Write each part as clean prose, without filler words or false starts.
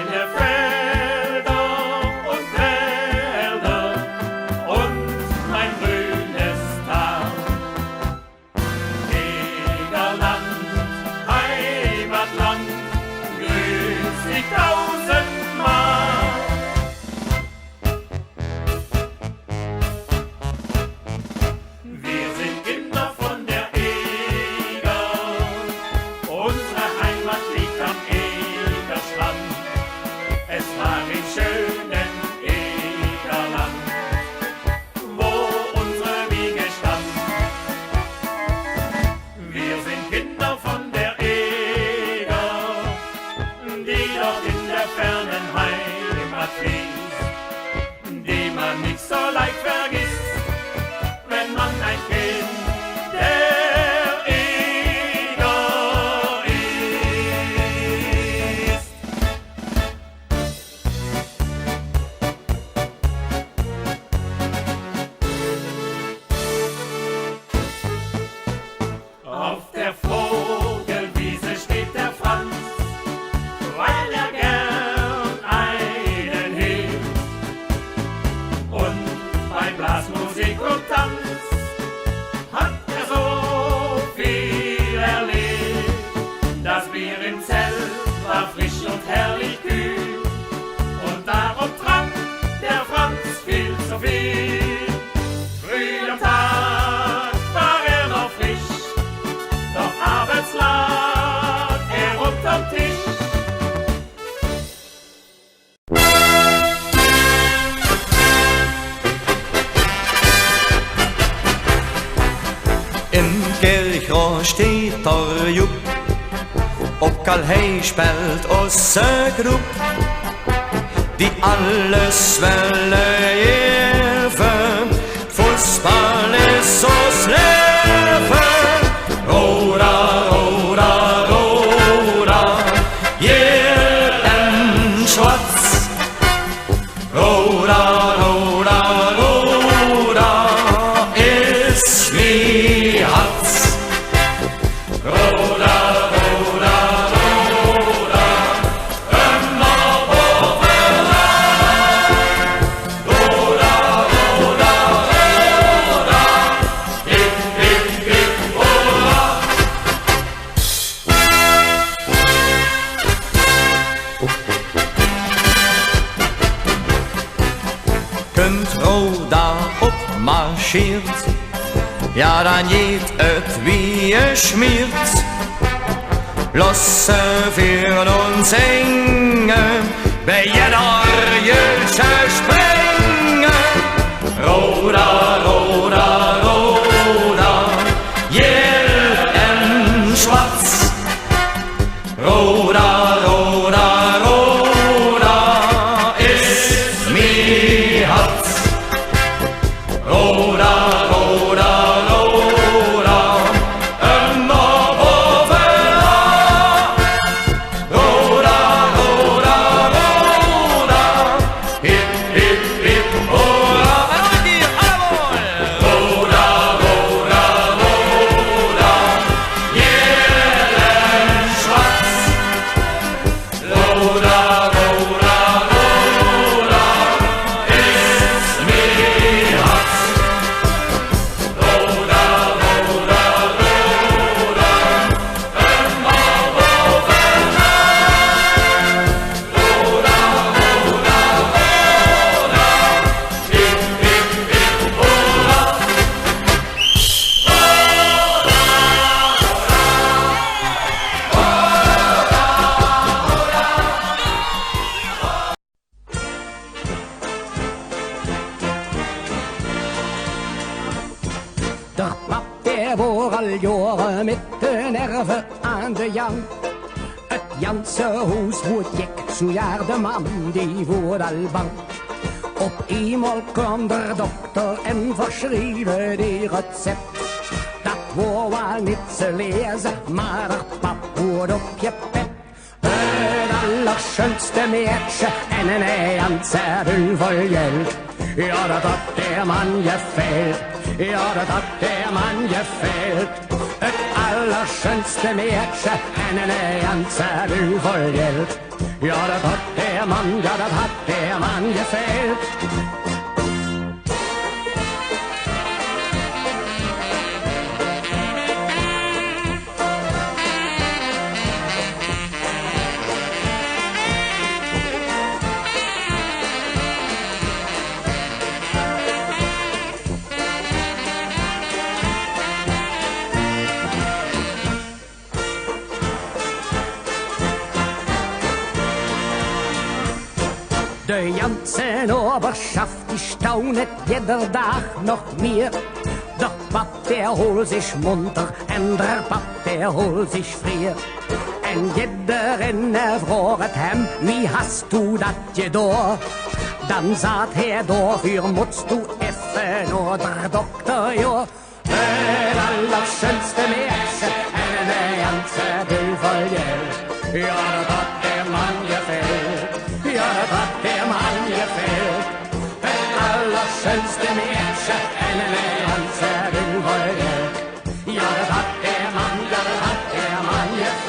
grüne Felder und Wälder und mein grünes Tal. Egerland, Heimatland, grüß dich tausendmal. Wir sind Kinder von der Eger, unsere Heimat liegt am Egerstrand. Es war im schönen Egerland, wo unsere Wiege stand. Wir sind Kinder von der Eger, die dort in der fernen Heimat fließt, die man nicht so leicht vergisst, wenn man ein Kind der Eger ist. Auf der Vogelwiese steht der Franz, weil er gern einen hebt. Und bei Blasmusik und Tanz hat er so viel erlebt. Das Bier im Zelt war frisch und herrlich kühl, und darum trank der Franz viel zu viel. Früh am Tag war er noch frisch, doch abends lag er unterm Tisch. In Kirchro steht der Jupp, och all hej spelt oss grupp, die alles ville gjeve, fotball is oss leve. Råda, råda, råda, ger en schwarz. Råda, råda, råda, is mi hats. Råda, råda, råda, ömmar båda. Råda, råda, råda, hipp, hipp, hipp, hurra. Kunt Råda uppmarschiert, ja dan geht et wie schmiert. Losse für uns enge, bei jeder Jülsche springe. Råda, råda, råda, ger en schwarz. Råda, råda, råda, ist mi hats. Råda, råda, råda, ömmar båda. Råda, råda, råda, hipp, hipp, hipp, hurra. Råda, råda, råda, ger en schwarz. Råda, råda, råda, ist mi hats. Råda, råda, råda, ömmar båda. Råda, råda, råda, hipp, hipp, hipp, hurra. Der papp vår alljåre mit de nerve aan de Jan. Het Janse hus wordt gek, zo jaar de man die wordt al bang. Op eenmaal kwam de dokter en verschreven die recept. Dat wordt wel niet te lezen, maar de pap wordt op je pet. Het allerschönste meisje en een Janse dul vol geld. Ja, dat had der man gefällt. Ja, dat had der man gefällt. Het allerschönste Mädchen en een Janse dul vol geld. Ja, dat had der Mann, ja, dat hat der Mann gefehlt. De ganze Oberschaft, die staunet jeder Tag noch mehr. Doch Pap, der holt sich munter, en der Pap, der holt sich frier. En jeder fragt hem, wie hast du dat gedaan? Dan sagt er, dafür musst du effen oder Doktor, ja. Het allerschönste Märchen, eine ganze Bild voll Geld. Ja, dat hat der Mann gefällt. Ja, das hat der Mann gefällt. Das allerschönste Märchen, eine ganze Welt voll Geld. Ja, das hat der Mann, ja, das hat der Mann gefällt.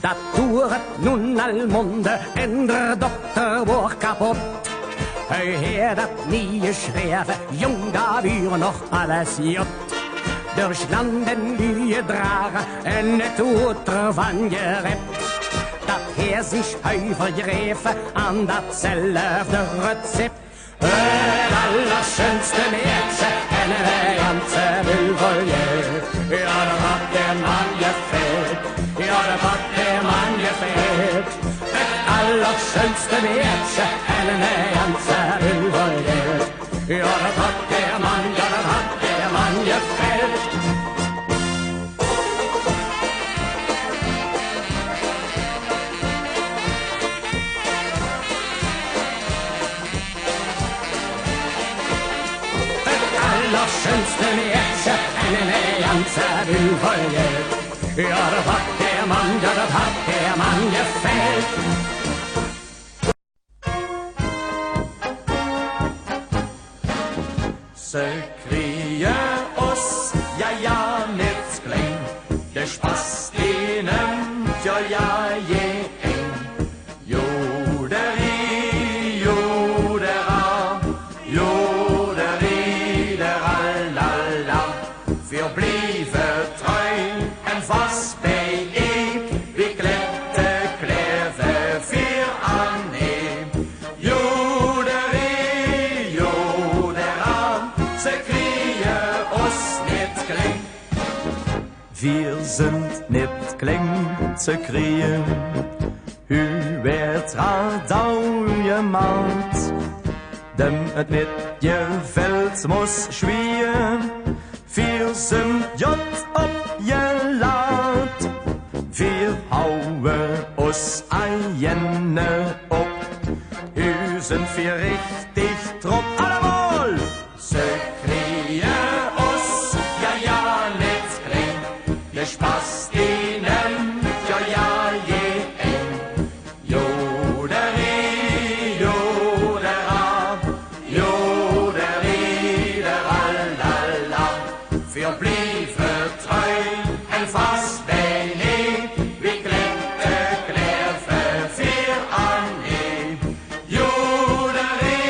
Dat doet nun al monde en der dokter wordt kapot. Hij heert dat nie geschreven, jong daar weer nog alles jot. Durch landen lüje dragen en het doet ervan gerept. Dat heer zich hij vergreven aan datzelfde recept. Het allerschönste Märchen en een ganze Welt voll Geld. Ja, dat hat der Mann gefällt. Ja, dat hat der Mann gefällt. Het allerschönste Märchen en een ganze Welt voll Geld. Ja, dat hat der Mann, ja, dat hat der Mann gefällt. Allerschönste Märchen, eine ganze Welt voll Geld. Ja, das hat der Mann, ja, das hat der Mann gefällt. Ze krieën oss, ja, niet klein. De Spaß ihnen, ja, je eng. Joderie, jodera, joderie, deralala. Wir blieben treu en vast bij ik. Wie klette kleve vier aanneem. Joderie, jodera, ze krieën oss niet klein. Wir sind nicht klein zu kriegen, u werd radau gemacht, dem het nicht gefällt muss schwien. Wir sind jott opgelaat, wir hauen uns eine op, u sind wir richtig trop allemal. Ze krieën oss, ja, niet klein. De Spaß ihnen, ja, je eng. Joderie, jodera, joderie, deralala. Wir blieben treu en vast bij nee. Wie klette kleve vier aan nee. Joderie,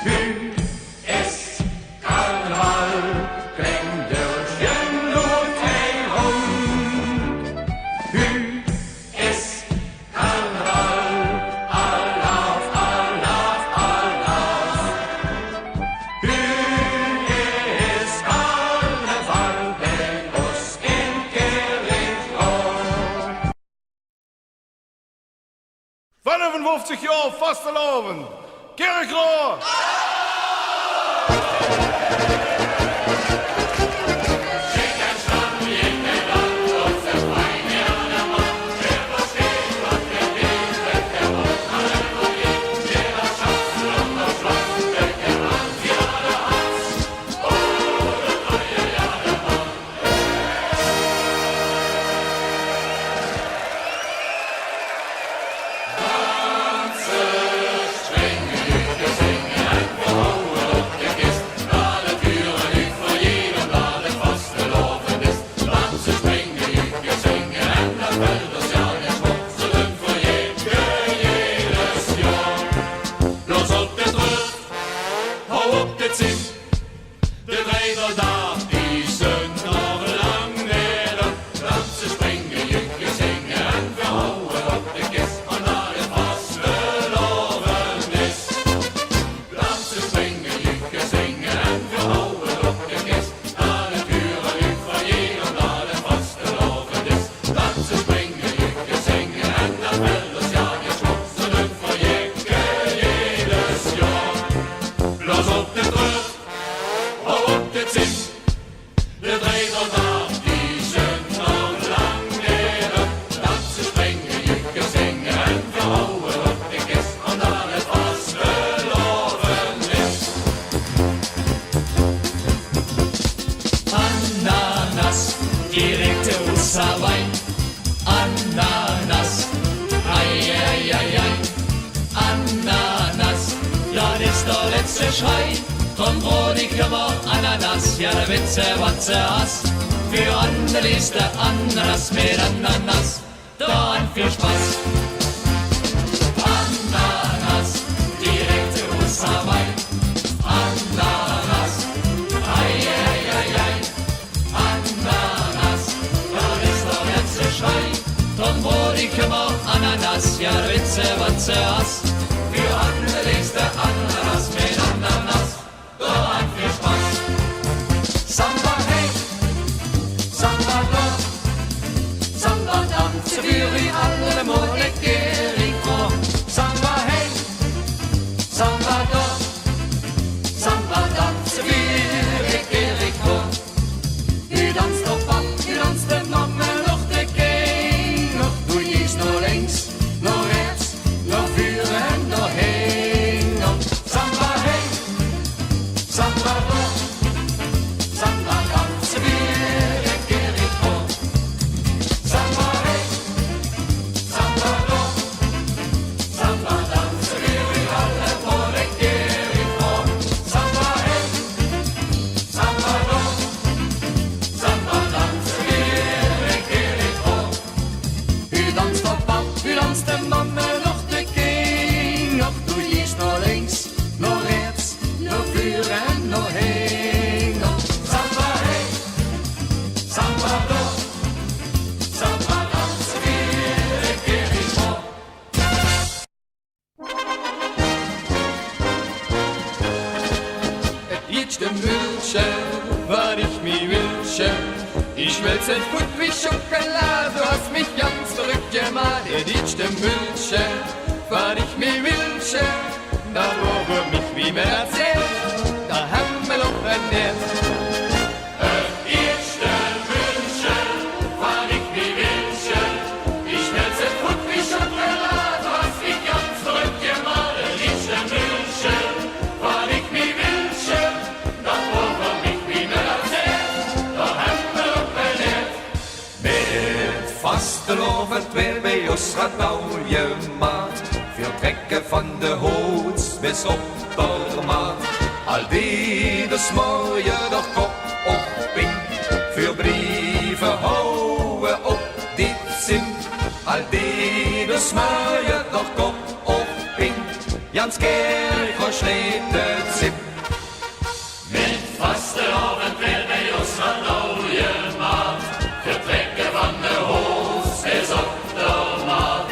Hu is Karneval, klinkt durch den Lothei rund. Hu is Karneval, Alaf, Alaf, Alaf. Hu is Karneval, bij ons in Kerkrade. 55 jaar vastelavond. Kerkrade! Direkte Osterwein, Ananas, ei, ei, ei, ei, Ananas, ja, das ist der letzte Schrei, drum brot ich immer Ananas, ja, der Witze, was sie hast, für andere ist der Ananas mit Ananas, da an viel Spaß. Ananas, direkte Osterwein, Ananas, ei, ei, ei, ei, Ananas, ja, ist der letzte Schrei, drum brot ich immer Ananas, ja, der Witze, was sie hast, für andere ist der Ananas mit Ananas, da an viel Spaß. Samba hey, Samba doch, Samba dansen wir wie alle Molekerico. Samba hey, Samba doch, Samba dansen wir wie Keriko. U danst op pad, u danst de mamme nog de king. Nog doe je eens naar links, naar rechts, naar vuren en naar heen. Samba hey, Samba doch, Samba dansen weer een Keriko. Samba hey, Samba doch, Samba dansen weer wie alle voor een Keriko. Samba hey, Samba doch, Samba dansen weer een Keriko. U danst op pad, u danst de mamme nog de king. Nog doe je eens naar links, naar rechts, naar vuren en naar heen. Samba hey, Samba doch, Samba dansen weer een Keriko. Jetzt ein Wünsche, was ich mir wünsche. Ich schmelze gut wie Schokolade, du hast mich ganz verrückt gemacht. Jetzt ein Wünsche, was ich mir wünsche. Da wurde mich wie mir erzählt, da haben wir noch ein Netz. Jetzt ein Wünsche, was ich mir wünsche. Ich schmelze gut wie Schokolade, du hast mich ganz verrückt gemacht. Jetzt ein Wünsche, was ich mir wünsche. Da wurde mich wie mir erzählt, da haben wir noch ein Netz. Met vastelovend weer bij ons radouw gemaakt. Veel trekken van de hoed bis op de maat. Al die de mooie dag kop op pink. Veel brieven houden op dit zin. Al die de mooie dag kop op pink. Ja, Jans Kerkhoff schlägt het zip. Met vastelovend weer bij ons van oude maat. Vertrekken van de hoofd is op de maat.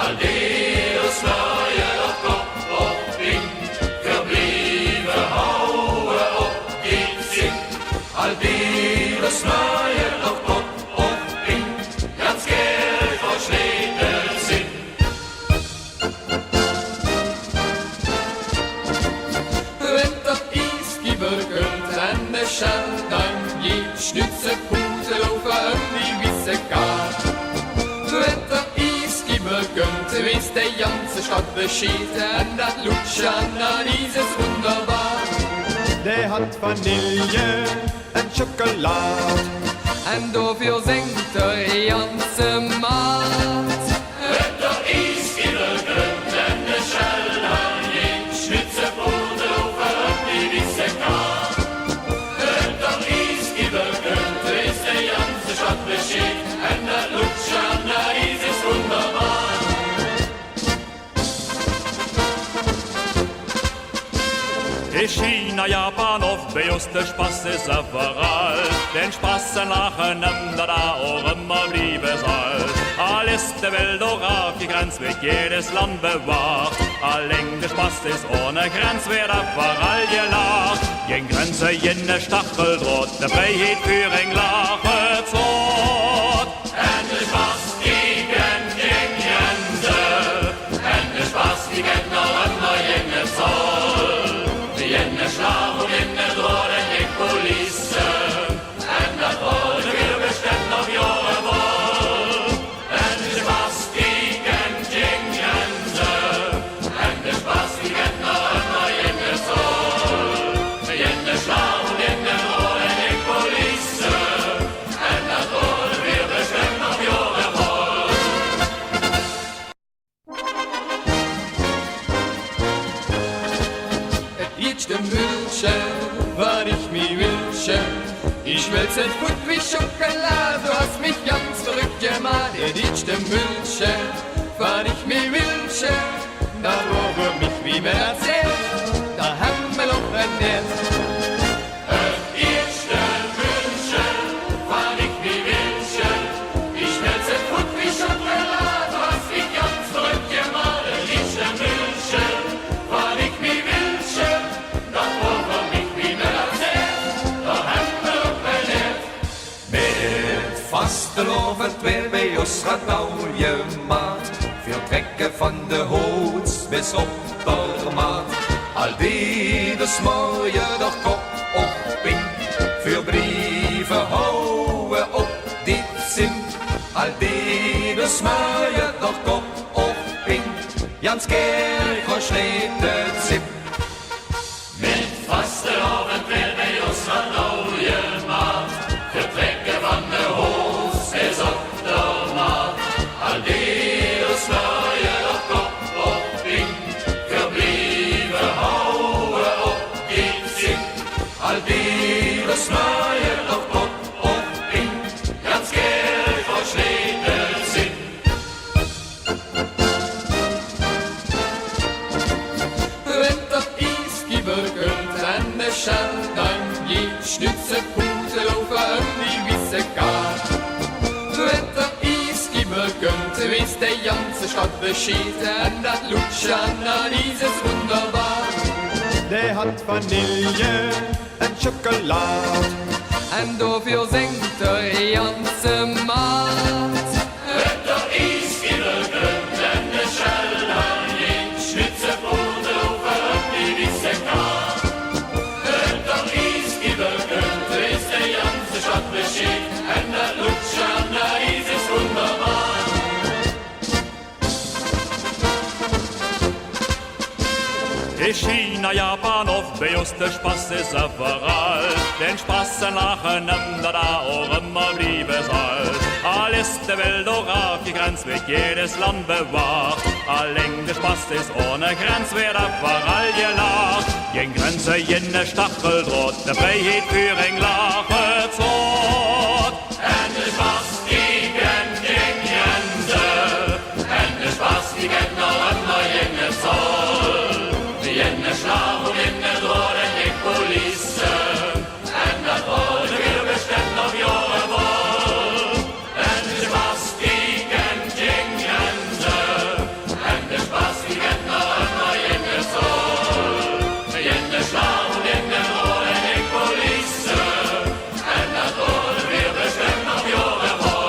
Al die smaaien op kop op in. Verblijven houden op die zin. Al die smaaien op kop op in. Jans Kerkhoff schlägt het zin. En de champagne, schnitze Pute over die wisse kaart. Wenn der Iski begönnt, weiß der ganze Stadt Bescheid. En dat Lutsche Annelies ist wunderbar. Der hat Vanille en Schokolade. En dafür singt der ganze Markt. Wenn der Iski begönnt, en de champagne, schnitze Pute over die wisse kaart. En dat Lutsche Annelies ist wunderbar. In China, Japan of bij ons de Spaß is overal. Den Spaß nacheinander da auch immer blieben soll. All ist der Welt auch auf die Grenze, wird jedes Land bewacht. Allein der Spaß ist ohne Grenze, wird überall gelacht. Jen Grenze, jene Stachel droht, der Freiheit für ein Lache zot. En de Spaß, die kennt den Grenze. En de Spaß, die kennt noch immer jene Zoll. Jene Schlag und jene Drohnen, die Kulisse. En dat wollen wir bestimmt noch Jahre wohl. En de Spaß, die kennt den Grenze. En de Spaß, die kennt noch immer jene Zoll. Jene Schlag und jene Drohnen, die Kulisse. En dat wollen wir bestimmt noch Jahre wohl. Ich dem Wünsche, was ich mir wünsche. Ich schmelze gut wie Schokolade, du hast mich ganz verrückt gemacht. Ich dem Wünsche, was ich mir wünsche. Da wurde mich wie mir erzählt, da haben wir noch ein Netz. Ich stell Wünsche, was ich mir wünsche. Ich schmelze gut wie Schokolade, du hast mich ganz verrückt gemacht. Ich stell Wünsche, was ich mir wünsche. Da wurde mich wie mir erzählt, da haben wir noch ein Netz. Met vastelovend weer bij ons gaat oude maat. Veel trekken van de hoots bis op de maat. Al die de smooie doch kop op in. Veel brieven houden op dit zin. Al die de smooie doch kop op in. Jans Kerkhoff schlägt het zip. Met vastelovend weer bij ons van oude maat. Vertrekken van de hoofd is op de maat. Al die smaaien op kop op in. Verblijven houden op dit zin. Al die de smooie doch kop op in. Jans Kerkhoff schlägt het zin. Wenn der Iski begönnt en de Champagne, schnitze Pute over die wisse kaart. Wenn der Iski begönnt, weiß der ganze Stadt Bescheid. En dat Lutsche Annelies ist wunderbar. Der hat Vanille en Schokolade. En dafür singt der ganze Markt. Wenn der Iski begönnt en de Champagne, schnitze Pute over die wisse kaart. Wenn der Iski begönnt, ist der ganze Stadt Bescheid. En dat Lutsche Annelies ist wunderbar. In China, Japan of bij ons de Spaß is overal. Den Spaß nacheinander da auch immer blieben soll. All ist der Welt auch auf die Grenze, wird jedes Land bewacht. Allein der Spaß ist ohne Grenze, wird überall gelacht. Jen Grenze, jene Stachel droht, der Freiheit für ein Lache zot. En de Spaß, die kennt den Grenze. En de Spaß, die kennt noch immer jene Zoll. police. En dat worden weer bestemd nog jaren vol. En de spas die kent geen grenzen. En de spas die kent nog maar in de zon. In de slag, in de rol en in police. En dat worden weer bestemd nog jaren vol.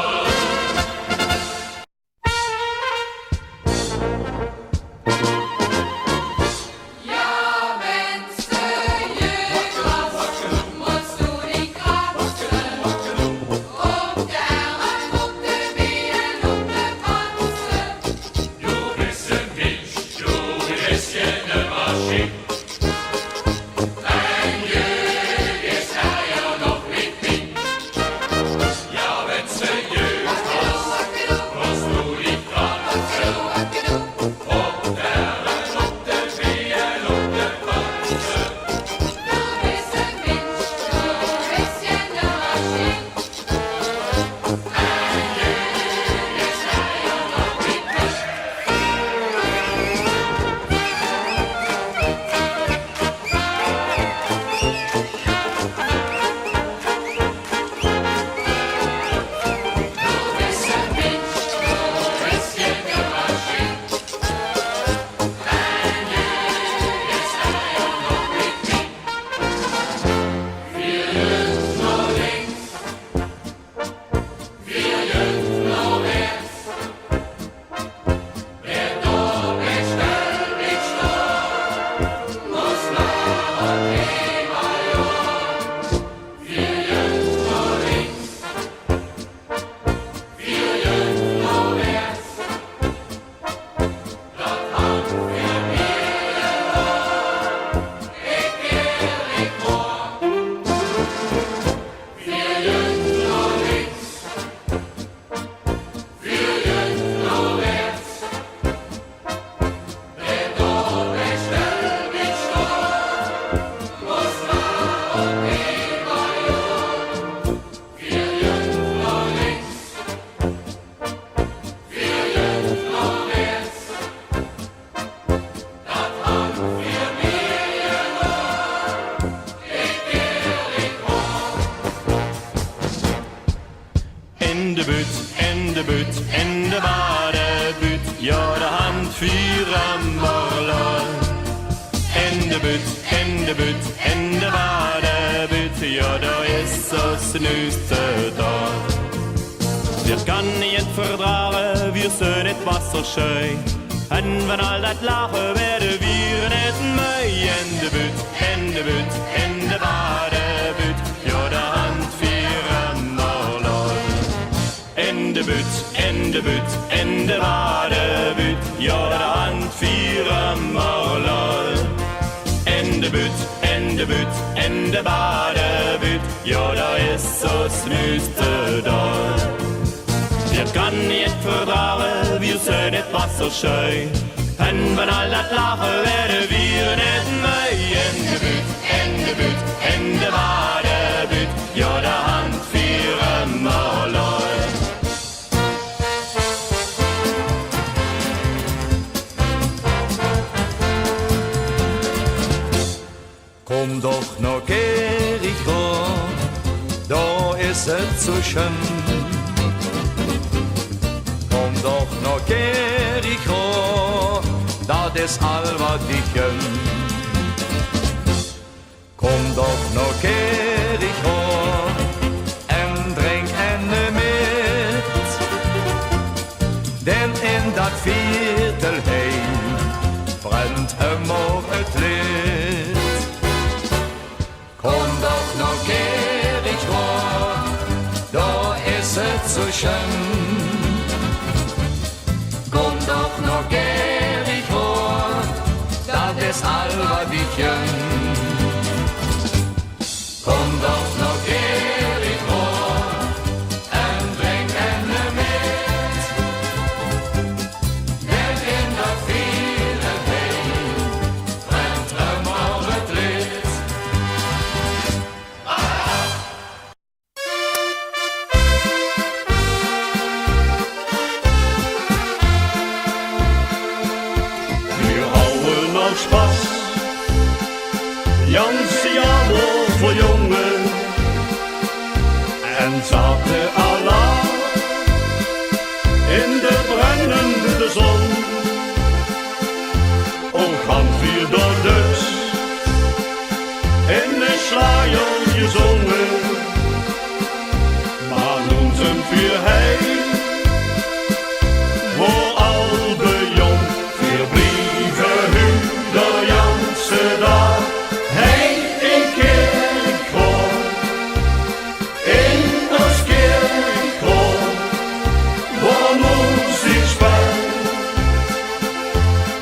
In de buurt, in de buurt, in de badebuurt, ja de handvuren morgen. In de buurt, in de buurt, in de badebuurt, ja daar is zo snuste daar. Wir kan niet verdragen, wir zijn het wasserscheu. En van al dat lachen werden wir net mee. In de buurt, in de buurt, in de badebuurt, ja de handvuren morgen. In de buurt, in de buurt, in de badebuurt, ja de handvuren morgen. In de buurt, in de buurt, in de badebuurt, ja daar is zo snuste daar. Wir kan niet verdragen, wir zijn het wasserscheu. En van al dat lachen werden wir net mee. In de buurt, in de buurt, in de badebuurt, ja de handvuren morgen. Komm doch noch Gericho, da ist es so schön. Komm doch noch Gericho, dat is al wat ik gun. Kom doch nog Gericho en drink enne mit. Den in dat viertel heen brennt immer het licht. Kom doch nog Gericho, da is het zo schön. Kom doch nog Gericho, dat is al wat ik gun. Kom doch nog Gericho en drink enne mit. Den in dat viertel heen brennt immer het licht. ze jou voor jongen en zaten Allah in de brandende zon. Ook handvier door dus in de schleier gezongen, maar noemt hem voor hij voor albe jong, vier brieven hu de janse dag. Hij in kerkhoor, in ons kerkhoor, waar muziek speelt.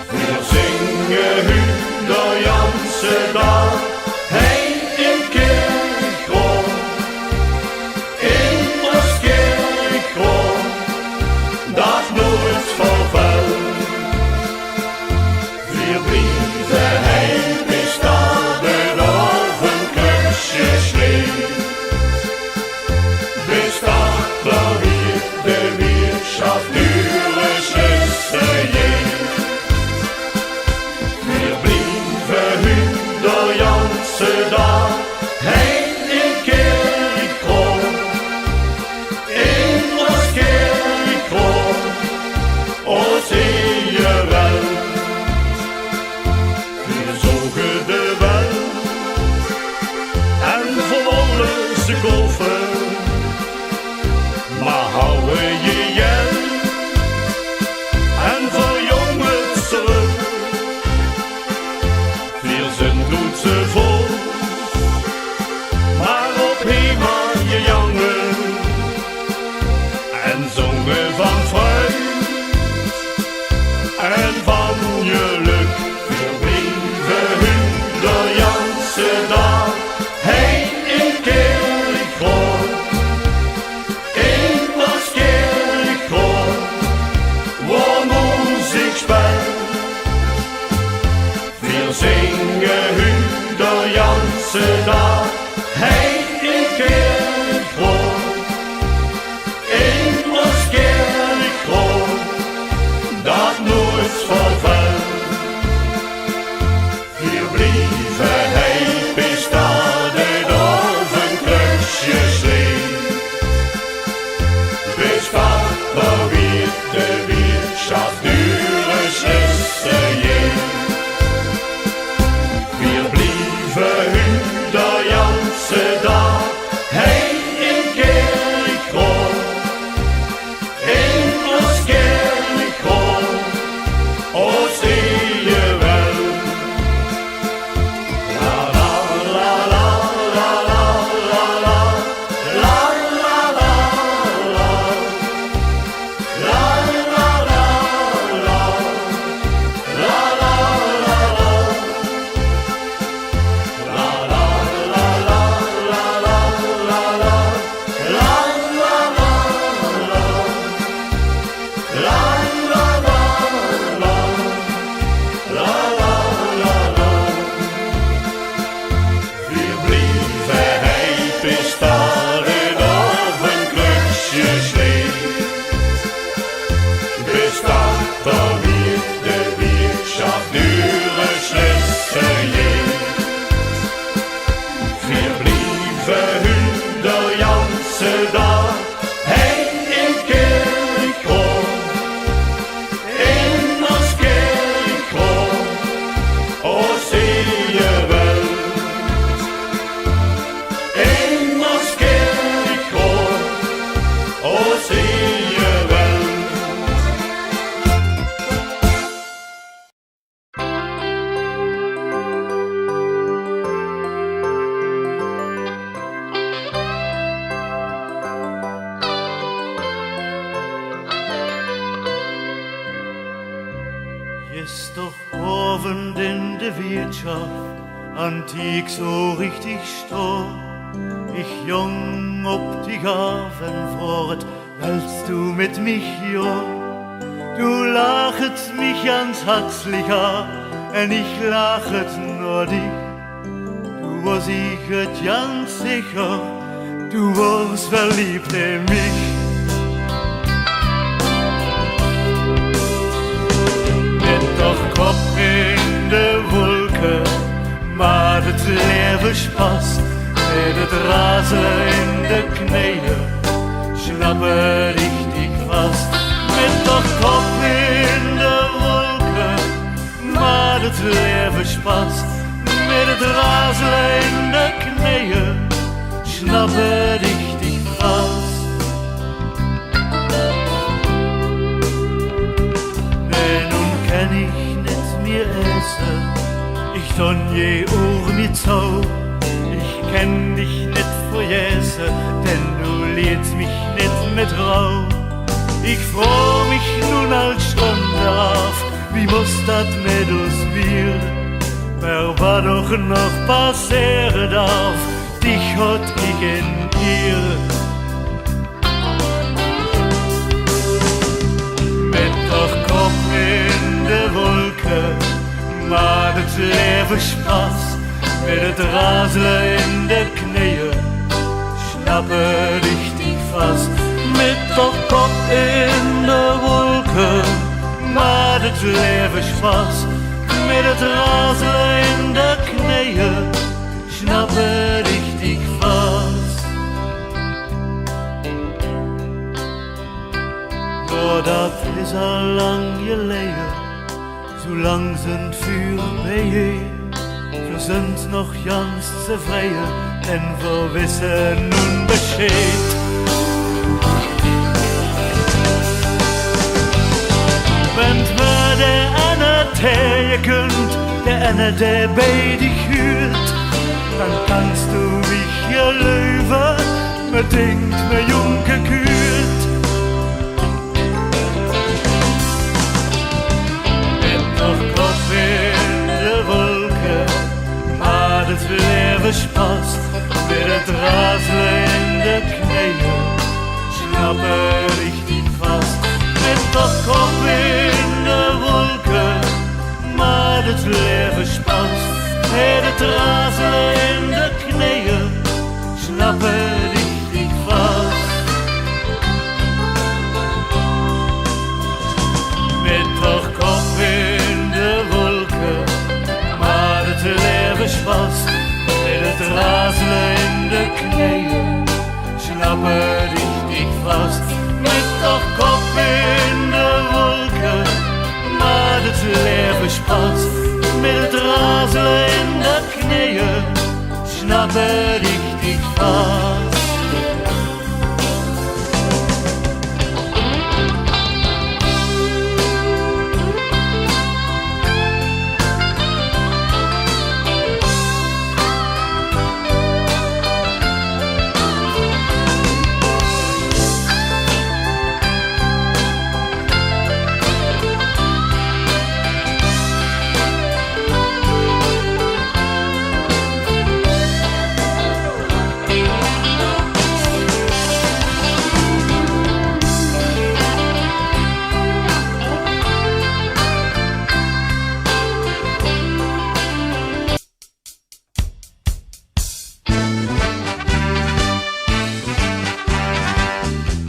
Wir zingen hu de janse dag. Hij in kerkhoor, in ons kerkhoor, dat nooit vervalt. Wir brieven hij bestaat op een kruisje schreef. Bestaat klavier de Wirtschaft dure Schlüsse heeft. Wir brieven hu de janse dag. Hij in kerkhoor, in ons kerkhoor, o zie je wel. Wir zogen de welt en verwonnen ze golven, maar houden je jel en verjongen terug. Wir sind doet ze vol, maar op Hema je jongen en zongen van vreugd en van geluk. Wir brieven hu de janse dag. Hij in kerkhoor, in ons kerkhoor, waar muziek speelt. Wir zingen hu de janse dag. Hij in kerkhoor, in ons kerkhoor, dat nooit vervalt. Wir brieven hij bestaat op een kruisje schreef. Bestaat klavier de Wirtschaft dure Schlüsse heeft. Wir brieven hu de janse dag. Hij in kerkhoor, in ons kerkhoor, o zie je wel. La la la la la la la la la la la la la la la la Wir brieven hij bestaat op een kruisje schreef. Bestaat klavier de Wirtschaft dure Schlüsse heeft. Wir brieven hu de janse dag. Hij in kerkhoor, in ons kerkhoor, o zie je wel. In ons kerkhoor, o zie je wel. Gestern in der Wirtschaft, antik so richtig stor. Ich jung ob die Hafenfahrt, willst du mit mich, ja? Du lachet mich ganz herzlich an, und ich lachet nur dich. Du warst ich ganz sicher, du warst verliebt in mich. Mit doch Kopf in der Wolke, maar het leven Spaß met het razelen in de knieën. Schnappen richtig vast met de kop in de wolken, maar het leven Spaß met het razelen in de knieën. Schnappen richtig vast. Nee, nun kann ich nicht mehr essen, ich don je Ohr mir zau. Ich kenn dich nicht vergessen, denn du lädst mich nicht mit Rau. Ich freu mich nun als Stunde auf, wie muss das mit uns werden? Wer war doch noch passieren darf, dich hat ich in ihr. Mit doch Kopf in der Wolke, maar het leven Spaß, mit het razelen in de knieën, schnappen richtig vast. Mit doch Kopf in de Wolke, maar het leven Spaß, mit het razelen in de knieën, schnappen richtig vast. Ja, dat is al lang geleden, so lang sind für wir, wir sind noch ganz zufrieden, denn wir wissen nun Bescheid. Wenn wir der eine tägen könnt, der eine der bei dich hört, dann kannst du mich hier löwen, mir denkt mir jung gekürt. Mit doch Kopf in der Wolke, maar het leven Spaß, mit het razelen in de knieën, schnappen richtig vast. Mit doch Kopf in der Wolke, maar het leven Spaß, mit het razelen in de knieën, schnappen richtig vast. Mit doch Kopf in der Wolke, maar het leven Spaß, mit het razelen in de knieën, schnappen richtig vast. Mit doch Kopf in der Wolke, maar het leven Spaß, mit het razelen in de knieën, schnappen richtig vast.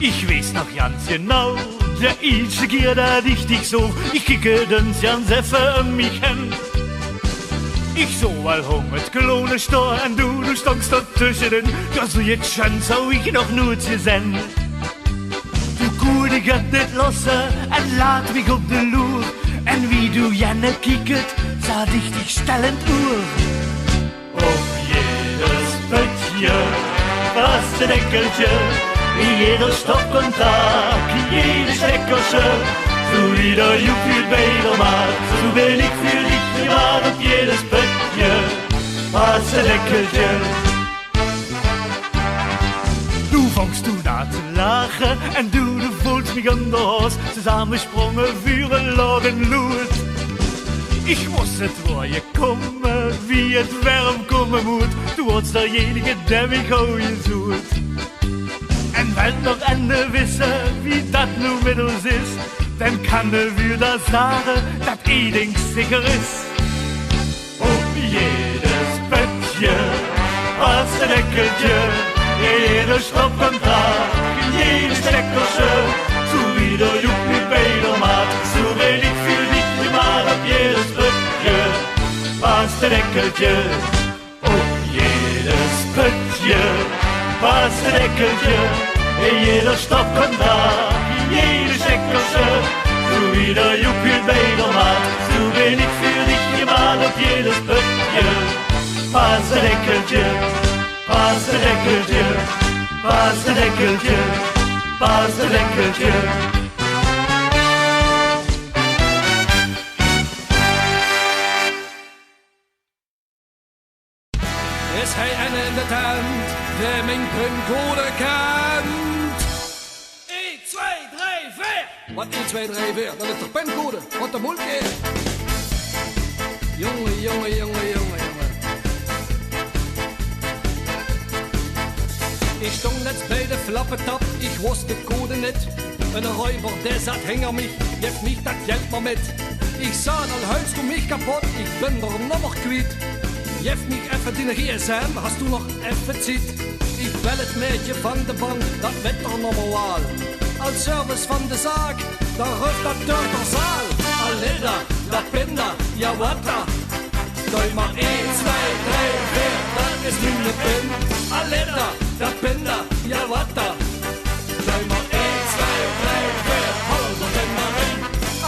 Ich weiß noch ganz genau, der erste Gier, dat ich dich so, ich kicke den Fernseher für mich hin. Ich so all hungert gelone Stor, und du standst dort zwischen, ja so jetzt schon so ich noch nur zu sehen. Du gute Gott nicht lassen, und lad mich auf de Lur, und wie du jenne kicket, sah dich stellend Uhr. Auf jedes Bettchen, was ein Deckelchen, jeder Stock und Tag, jede Steckersche, so wie der Jupil bei der Markt, so bin ich für dich privat auf jedes Bettchen, was ein Deckelchen. Du fängst du da zu lachen, und du fühlst mich an der Haus, zusammengesprungen für ein Ladenlut. Ich wusste, wo ihr komme, wie es wärm kommen muss, du warst derjenige, der mich auch gesucht. En wenn noch Ende wissen, wie das nun mit uns ist, dann kann wir das sagen, dass Eding sicher ist. Auf jedes Bettchen, was ein Deckelchen, jeder Stopp am Tag, jede Steckersche, so wie der Juck mit Beidermat, so will ich für dich immer auf jedes Bettchen, was paasdekkeltje. Op jedes putje, paasdekkeltje. In jeder stad vandaag, jede stekkelse. Du wieder Juppie Beidermann, so bin ich für dich gemalt auf jedes putje. Paasdekkeltje, paasdekkeltje, paasdekkeltje, paasdekkeltje. Is hij en in de tent, die mijn pincode kent? 1, 2, 3, 4. Wat 1, 2, 3, 4? Dat is toch pincode? Wat de moeilijk is. Jongen, jongen, jongen, jongen, jongen. Ich stond net bij de Flappetap, ich wusste de Code nicht. Ein Räuber, der zat hinter mich, gebt mich das Geld mal mit. Ich sah, dann hältst du mich kaputt, ich bin der Nummer quiet. Geef mich even die gsm, hast du noch even Zeit? Ich will het Mädchen van de bank, dat wird doch normaal. Als Service van de zaak, dan ruft dat door de zaal. Aleda, dat pinda, ja wat da? Doe maar 1, 2, 3, 4, dat is nu de pin. Aleda, dat pinda, ja wat da? Doe maar 1, 2, 3, 4, hou de pin maar in.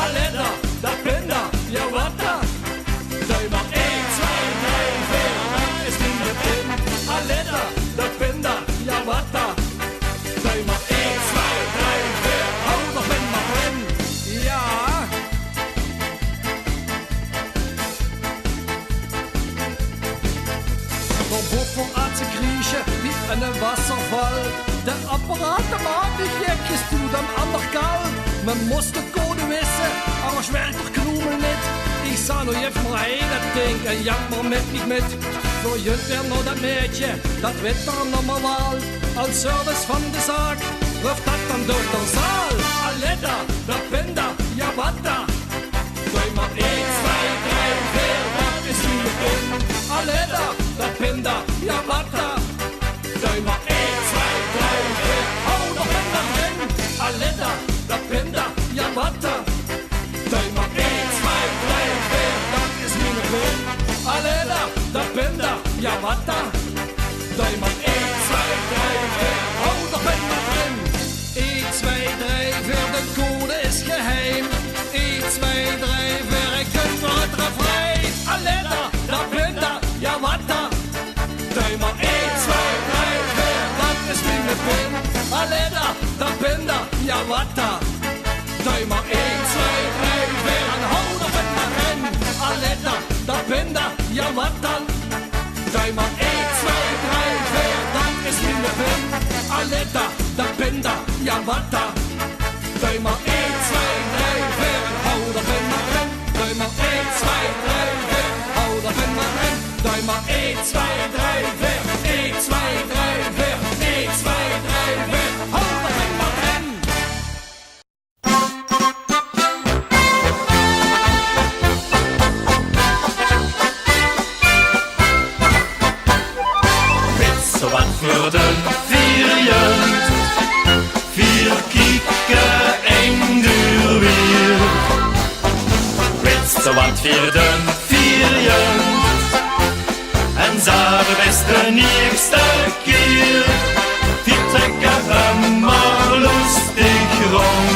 Aleda, dat pinda, ja wat da? Doe maar 1, 2, 3, 4, dat is nu de pin. Aleda, dat pinda, ja wat da? Doe maar 1, 2, 3, 4, hou de pin maar in. Ja. Van boven uit te kriechen, wie in een wasserval. De apparaten maakt die gekjes toe dan ander kal. Men moest de code wissen, anders werkt er knoemel niet. Ik zou nou even maar heen dat ding en jank maar met niet met. Voor jullie weer nou dat meidje, dat weet er nog wel. Als service van de zaak, ruft dat dan door de zaal. Aleda, dat pinda, ja wat da? Doe maar 1, 2, 3, 4, dat is nu de pin. Aleda, dat pinda, ja wat da? Doe maar 1, 2, 3, 4, hou de pinda erin. Aleda, dat pinda, ja wat da? Doe maar 1, 2, 3, 4, dat is nu de pin. Aleda, dat pinda, ja wat da? Doe maar 1, 2, 3, 4, hou de pinda erin. 1, 2, 3, 4, de code is geheim. 1, 2, 3, 4, ik kunt voor het refrein. Aleda, dat pinda, ja wat da? Doe maar 1, 2, 3, 4, dat is nu de pin. Aleda, dat pinda, ja wat da? Doe maar 1, 2, 3, 4 en hou de pinda erin. Aleda, dat pinda, ja wat dan? Doe maar 1, 2, 3, 4, dat is nu de pin. Aleda, dat pinda, ja wat dan? Doe maar 1, 2, 3, 4 en hou de pinda erin. Doe maar 1, 2, 3, 4, hou de pinda erin. Doe maar 1, 2, 3, 4, 1, 2, 3, 4, 1, 2, 3, 4, hou de pinda erin. So wat voor de vierjen, 4 kieken en duur weer. Weet zo wat voor de vierjen, en zou de beste nieuwste keer. 4 trekken maar lustig rond,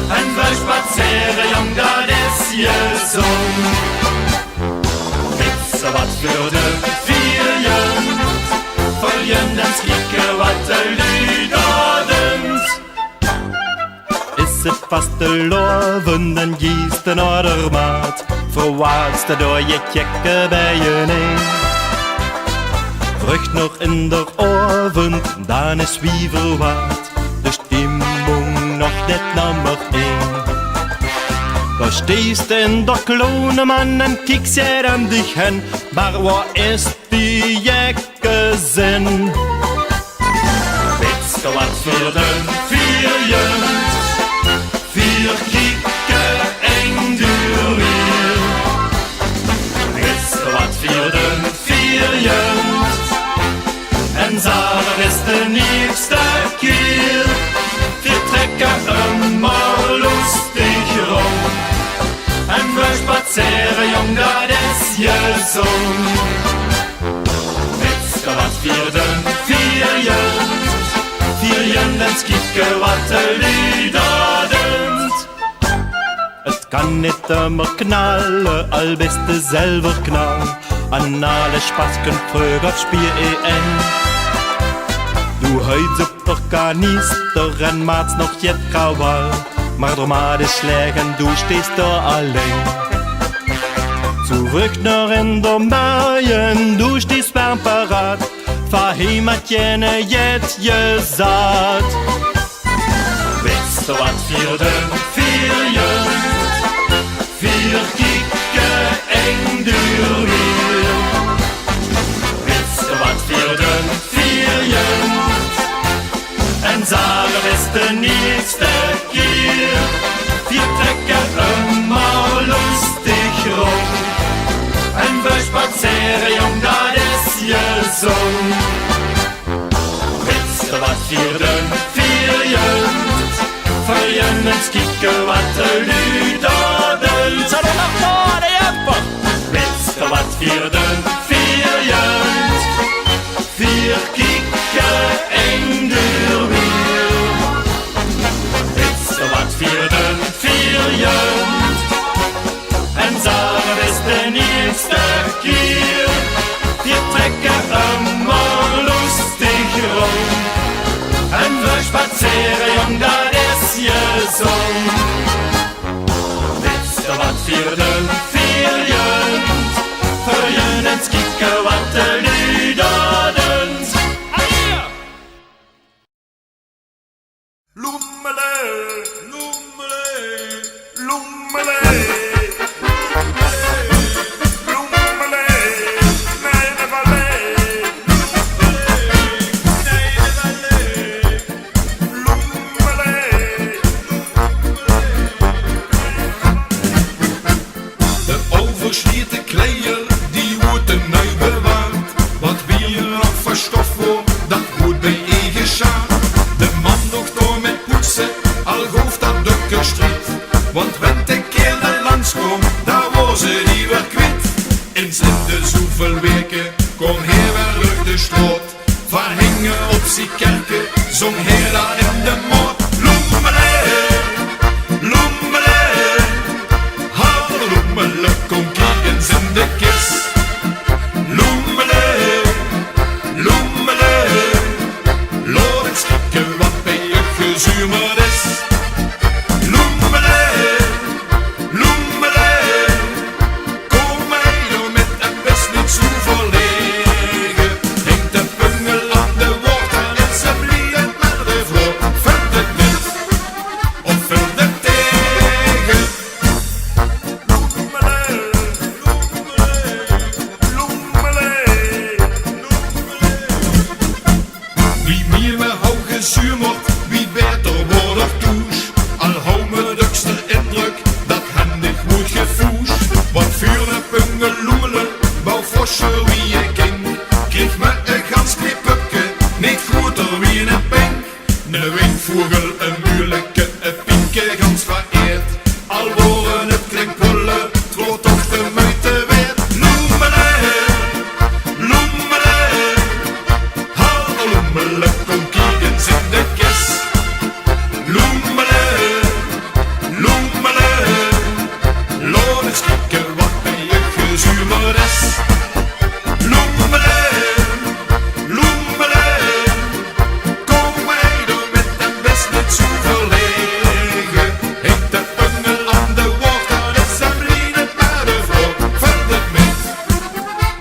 en wij spazeren jong, dat is je zoon. Weet zo wat voor de vierjen, voljendens kieken wat de luidodens. Is het vast te loven, dan giest een ordermaat. Verwaartste door je checken bij je neem. Vrucht nog in de oven, dan is wie verwaard. De stimmung nog net nummer 1. Da stehst in der Klonemann und kickst an dich hin. Maar wo ist die Jäcke-Sinn? Weet je wat voor de vierjen, 4 kieken en duur weer. Weet je wat voor de vierjen, en zater is de nieuwste keer. 4 trekken immer lustig rond, en we spazeren jong, dat is je zo. vierden, vierjen en skieke wat de ludadent. Het kan niet immer knallen, al bist du selber knall. An alle Spasken frög auf Spiel EN. Du heut op der Kanister en maat's noch jet Krawall. Maar door maar de Schlägen, du stehst da allein. Zurück noch in der Maien, du stehst warm parat. Verheim hat jene jet gesagt. Wisst du wat vierden, vier kieke eng duur weer. Wisst du wat vierden, en sagen is de nieuwste keer. Vier trekken immer lustig rond. En we spazeren jong, dat is je zon. Wisst du wat vierden, vierjen en skieke wat de ludadent. Zal er nog maar even? Wisst du wat vierden, vier kieke eng duur weer. Wisst du wat vierden, en sagen is de nieuwste keer. Wir trekken immer lustig rond. En we spazeren jong, dat is je zon. Wisst du wat vierden, vierjen en skieke wat de ludadent. Loemele, loemele, loemele. Loemele, nee, de vallei. Nee, de vallei. Loemele. De overschlierte kleier, die wordt een neu bewaard. Wat wie er nog voor stof wordt, dat wordt bij je geschaad. De man nog door met poetsen, al hoeft dat dukke strijd. Want wenn de keer de lands komt, daar was ze die weer kwit. In de zoveel weken kon hij weer lucht de stroot. Verhingen op zijn kerken, zong hij daar in de moord. Loemele, loemele, ha loemele, kom kijken in de kist. Loemele, loemele, laat eens kijken wat bij je gezuurd is. Loemele, loemele, kom mij door met een best niet zo verlegen. Hengt de pungel aan de water en ze vliegen naar de vloer. Vult het met of vult het tegen. Loemele, loemele, Wie meer me hou gezuur wordt, wie beter wordt er toes. Al hou me dukste indruk, dat handig wordt gevoes. Want vuur en pungel loemelen, bouw fosser wie je king. Kreeg me een gans knippukke, niet groter wie een pink. Een windvogel, een buurlijke, een pinke gans vereerd. Al worden het klinkpullen, troot toch de muiten weer. Loemele, loemele, haal loemele, kom kijken in de kist. Loemele, loemele, laat eens kijken wat bij je gezuurd is. Loemele, loemele, kom mij door met een best niet zo verlegen. Hengt de pungel aan de water, is hem lieden naar de vloer. Vult het met,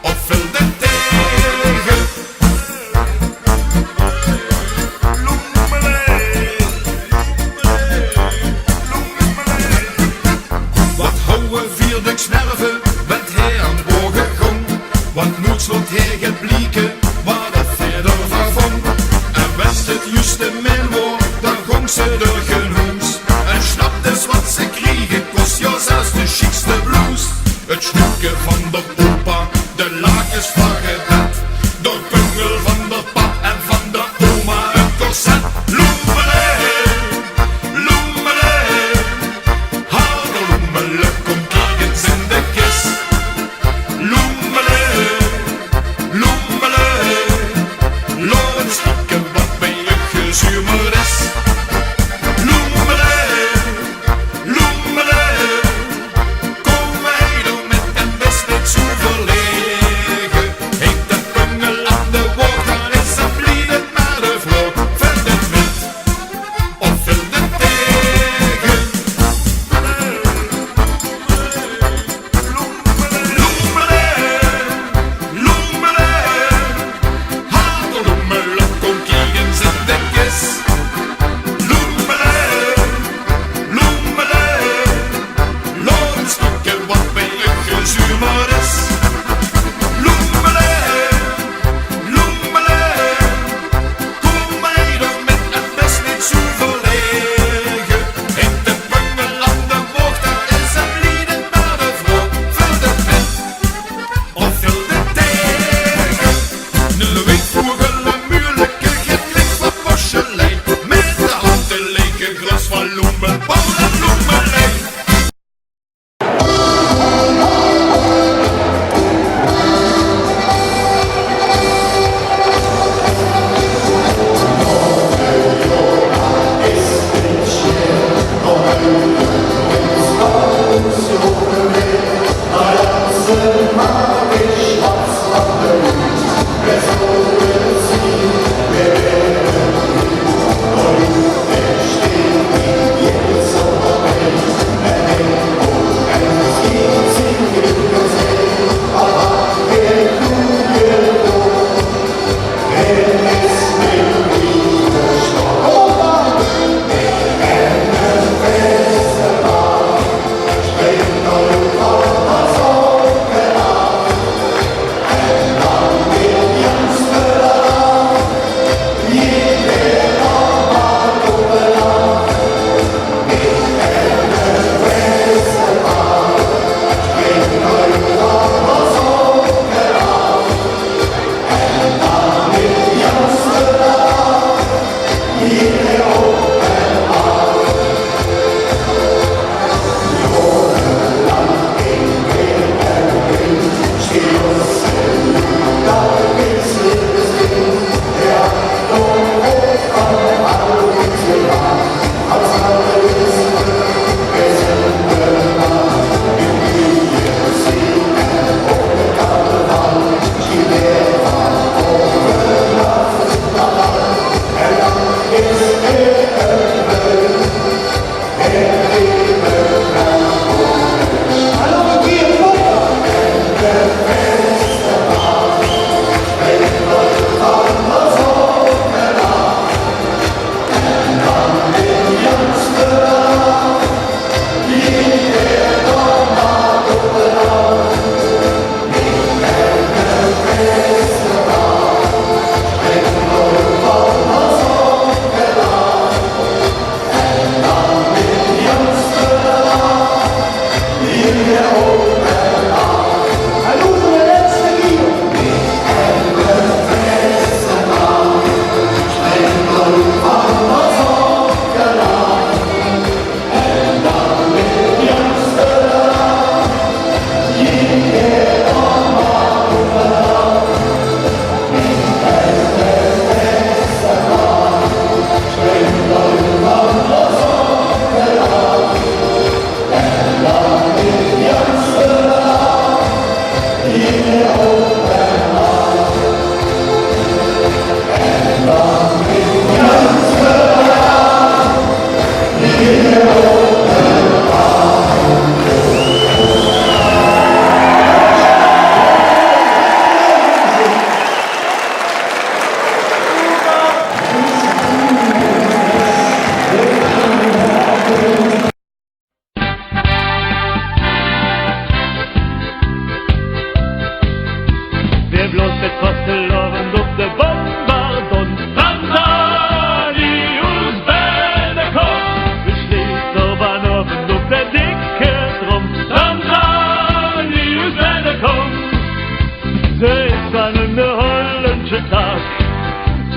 of vult het tegen. loemele, Wat houden vierde snerven, bent hij aan het ogen gong. Want nooit wordt hij geblieken, waar dat verder van vong. En wist het juiste min wordt, dan gong ze er geen hoes. En snapt eens wat ze kriegen, kost jou zelfs de chicste blouse. Het stukje van de opa, de lakens van gebed. De pungel van de pap en van de oma een corset. Loemele, loemele, haal de loemele, kom kijken in de kist. Loemele, loemele,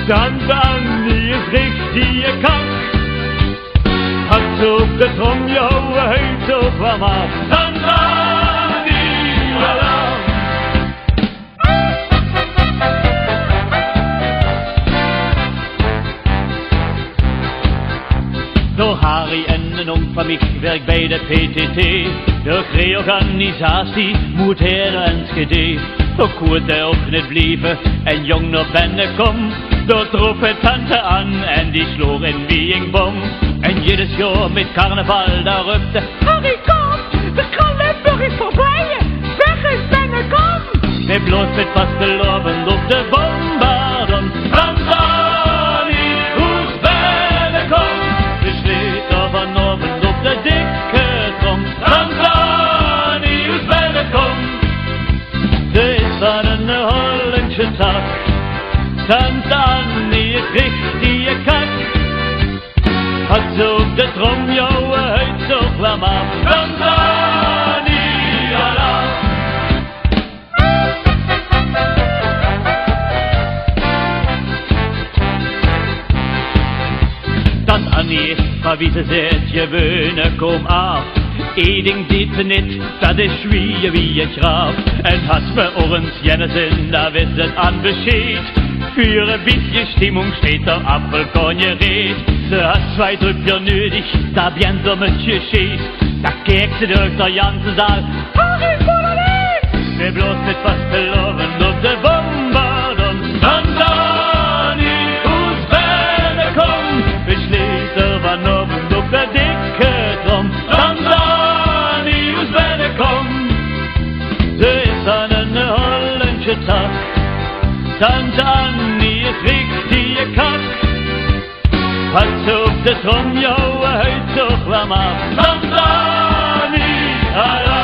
Tante Annie is richtig kak. Hat op de trom jouw huid op kwam af. Tante Annie, voilà. Door Harry en een oom van mij werkt bij de PTT. De reorganisatie moet her Enschede. Ook goed hij ook niet blijven en jong naar binnen kom. Door trof het tante aan en die sloeg in Wiengbom. En jedes jaar met carnaval daar rupte Harry kom, de Kralenburg is voorbij. Weg is binnen kom. Hij bloot met vastelovend op de bombardon. Tante Annie, hoe's binnen kom. Vanavond op de dikke trom. Tante Annie, hoe's binnen kom. Ze is van een Hollandse tak. Tante Annie is richtig kak. Had ze op de trom jouw huid zo kwam af. Tante Annie, ala. Tante Annie, maar wie ze zegt, je weunen kom af. Eding dit ze niet, dat is schwierig wie een graaf. En had me oorens jennesen, daar wist het aan bescheid. Für een beetje Stimmung steht der Apfelkorn gereed. Ze had 2 Drüppchen nötig, da bien so mit geschieht. Da kijkt ze durch der ganze Saal. Harry Boulevard! Wir bloß mit fast verloren op de bombardon. Tante Annie, hoe's binnen kom. Beschleet er vanavond op de dikke trom. Tante Annie, hoe's binnen kom. Ze is aan een Hollandse tak. Tante Annie is richtig kak. Had ze op de trom jouw huid zo kwam af. Tante Annie, ala.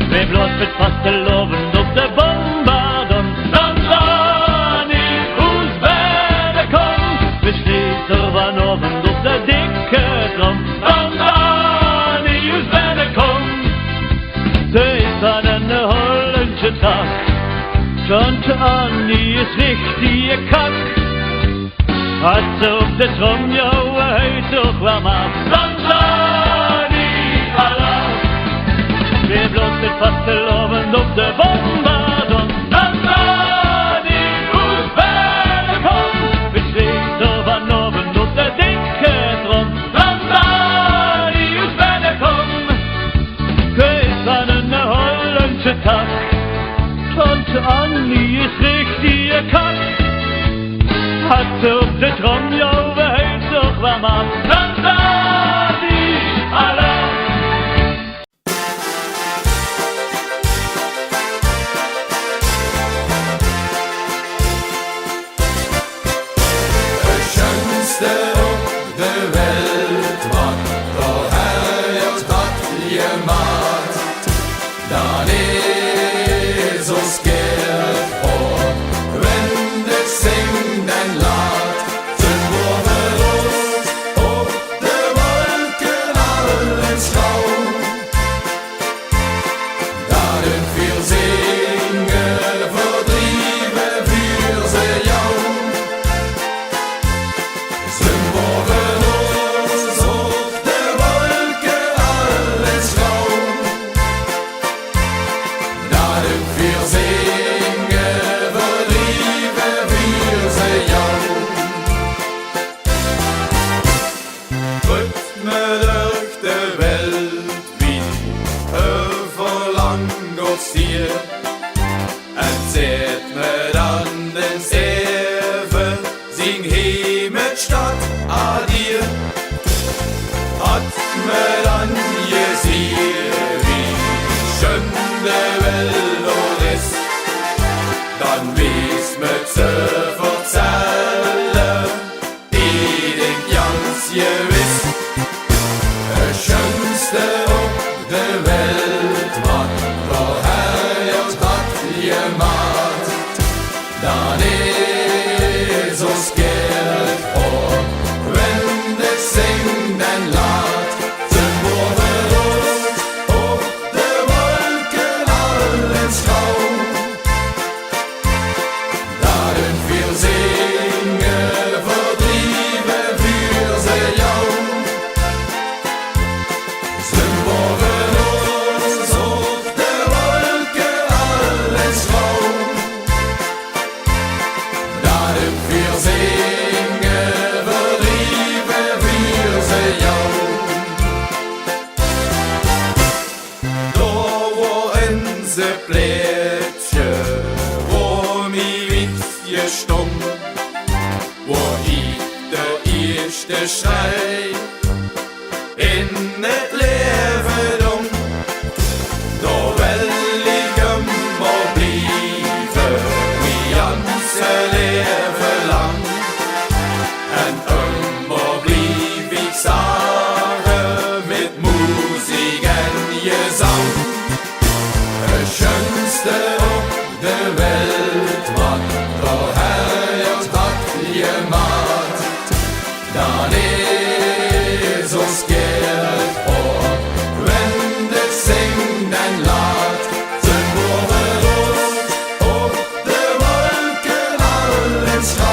Wij bloot met vastelovend op de bombardon. Tante Annie, hoe's binnen kom. Besleet er vanavond op de dikke trom. Tante Annie, hoe's binnen kom. Ze is aan een Hollandse tak. Tante Annie is richtig kak. Had ze op de trom jouw huid zo kwam af. Tante Annie, ala. Weer bloot met vastelovend op de bombardon. Tante Annie, hoe's binnen kom. Besleet er vanavond op de dikke trom. Tante Annie, hoe's binnen kom. Ze is aan een Hollandse tak. Tante Annie is richtig kak. Had ze op de trom jouw huid zo kwam af. Tante Annie, ala. Het schönste op de wereld wat door herjeld had gemaakt. Dan is ons kerk voor, wenn het zingt en laat. Zijn woorden rood op de wolken allen schouw. Dat hun veel zingen verdrieven voor ze jou. Zijn woorden rood op de wolken allen schouw. Dat hun veel zingen verdrieven voor ze jou. Drückt me durch de Welt wie verlangt Gott's dir. Erzählt me dann den Serve, sing Heimatstadt adieu. Hat me dann gesehen, wie schön de Welt ist. Dann wie's me zu verzählen, ich denk ganz gewiss. Het schönste op de Welt, wat door herjeld had gemaakt. Dan is ons kerk voor, wenn zingen verdrieven wir ze jou. Daar waren ze pleetje, waar mi wietje stond, waar ik de eerste schrei in het leven dong. Daar wil ik maar blijven, mijn ganse leven lang. En maar blijf ik zagen met muziek en gezang. Het schönste op de wereld, wat door Herr hat gemacht. Dan is ons kerk op, wenn het zingt en laat. Zijn boven rood, op de wolken allen schaal.